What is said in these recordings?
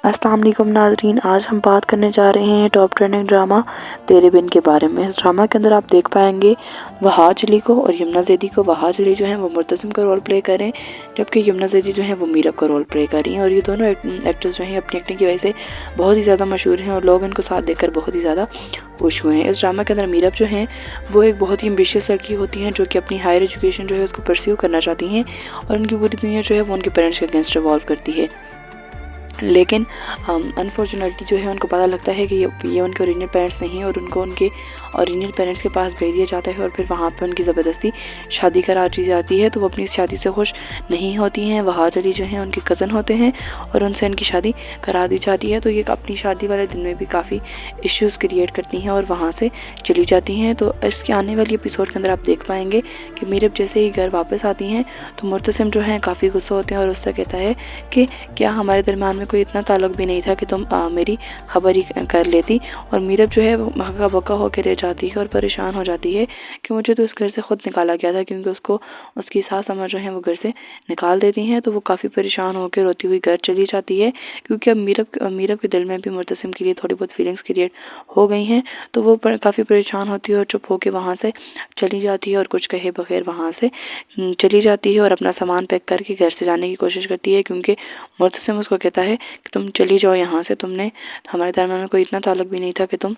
अस्सलाम वालेकुम नाज़रीन, आज हम बात करने जा रहे हैं टॉप ट्रेंडिंग ड्रामा तेरे बिन के बारे में। इस ड्रामा के अंदर आप देख पाएंगे वहाज अली को और यमुना ज़ैदी को। वहाज अली जो है वो मुर्तसिम का रोल प्ले कर रहे हैं, जबकि यमुना ज़ैदी जो है वो मीरब का रोल प्ले कर रही हैं। और ये दोनों एक्टर्स जो हैं अपनी एक्टिंग की वजह से बहुत ही ज़्यादा मशहूर हैं और लोग इनको साथ देखकर बहुत ही ज़्यादा खुश हुए हैं। इस ड्रामा के अंदर मीरब जो हैं वो एक बहुत ही एम्बिशियस लड़की होती हैं जो कि अपनी हायर एजुकेशन जो है उसको परस्यू करना चाहती हैं, और उनकी पूरी दुनिया जो है वो उनके पेरेंट्स के अगेंस्ट रिवॉल्व करती है। लेकिन अनफॉर्चुनेटली जो है उनको पता लगता है कि ये उनके ओरिजिनल पेरेंट्स नहीं हैं और उनको उनके ओरिजिनल पेरेंट्स के पास भेज दिया जाता है और फिर वहाँ पे उनकी ज़बरदस्ती शादी करा दी जाती है। तो वो अपनी इस शादी से खुश नहीं होती हैं। वहाज अली जो हैं उनके कज़न होते हैं और उनसे इनकी शादी करा दी जाती है। तो ये अपनी शादी वाले दिन में भी काफ़ी इश्यूज़ क्रिएट करती हैं और वहाँ से चली जाती हैं। तो इसके आने वाली एपिसोड के अंदर आप देख पाएंगे कि मीरब जैसे ही घर वापस आती हैं तो मुर्तसिम जो हैं काफ़ी गुस्सा होते हैं और उससे कहता है कि क्या हमारे दरमियान में कोई इतना ताल्लुक भी नहीं था कि तुम मेरी खबर ही कर लेती। और मीरब जो है वो हक्का बक्का होकर रह जाती है और परेशान हो जाती है कि मुझे तो इस घर से खुद निकाला गया था, क्योंकि उसको उसकी सास अम्मा जो है वो घर से निकाल देती हैं। तो वो काफ़ी परेशान होकर रोती हुई घर चली जाती है, क्योंकि अब मीरब के दिल में भी मुर्तसिम के लिए थोड़ी बहुत फीलिंग्स क्रिएट हो गई हैं। तो वो काफ़ी परेशान होती है और चुप होकर वहाँ से चली जाती है और कुछ कहे बगैर वहाँ से चली जाती है और अपना सामान पैक करके घर से जाने की कोशिश करती है, क्योंकि मुर्तसिम उसको कहता है कि तुम चली जाओ यहाँ से, तुमने हमारे दरमियान में कोई इतना ताल्लुक भी नहीं था कि तुम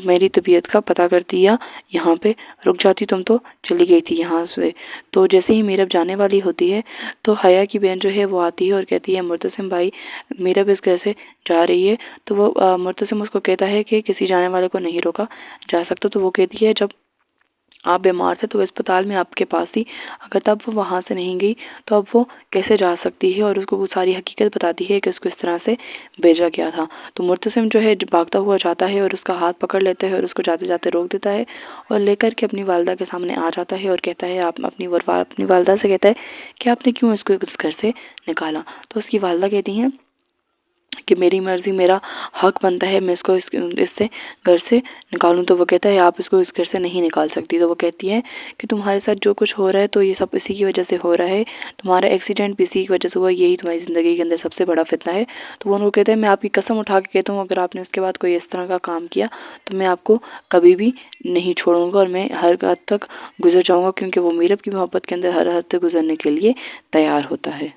मेरी तबीयत का पता करती या यहाँ पे रुक जाती, तुम तो चली गई थी यहाँ से। तो जैसे ही मीरब जाने वाली होती है तो हया की बहन जो है वो आती है और कहती है मुर्तसिम भाई मीरब इस घर से जा रही है। तो वो मुर्तसिम उसको कहता है कि किसी जाने वाले को नहीं रोका जा सकता। तो वो कहती है जब आप बीमार थे तो अस्पताल में आपके पास थी, अगर तब वो वहाँ से नहीं गई तो अब वो कैसे जा सकती है। और उसको वो सारी हकीकत बताती है कि उसको इस तरह से भेजा गया था। तो मुर्तसिम जो है भागता हुआ जाता है और उसका हाथ पकड़ लेता है और उसको जाते जाते रोक देता है और लेकर के अपनी वालदा के सामने आ जाता है और कहता है आप अपनी वालदा से कहता है कि आपने क्यों इसको इस घर से निकाला। तो उसकी वालदा कहती हैं कि मेरी मर्ज़ी, मेरा हक बनता है मैं इसको इससे घर से निकालूं। तो वो कहता है आप इसको इस घर से नहीं निकाल सकती। तो वो कहती है कि तुम्हारे साथ जो कुछ हो रहा है तो ये सब इसी की वजह से हो रहा है, तुम्हारा एक्सीडेंट भी इसी की वजह से हुआ, यही तुम्हारी ज़िंदगी के अंदर सबसे बड़ा फितना है। तो वो उनको कहता है मैं आपकी कसम उठा के कहता हूँ अगर आपने उसके बाद कोई इस तरह का काम किया तो मैं आपको कभी भी नहीं छोड़ूंगा और मैं हर हद तक गुजर जाऊँगा, क्योंकि वो मीरब की मोहब्बत के अंदर हर हद तक गुजरने के लिए तैयार होता है।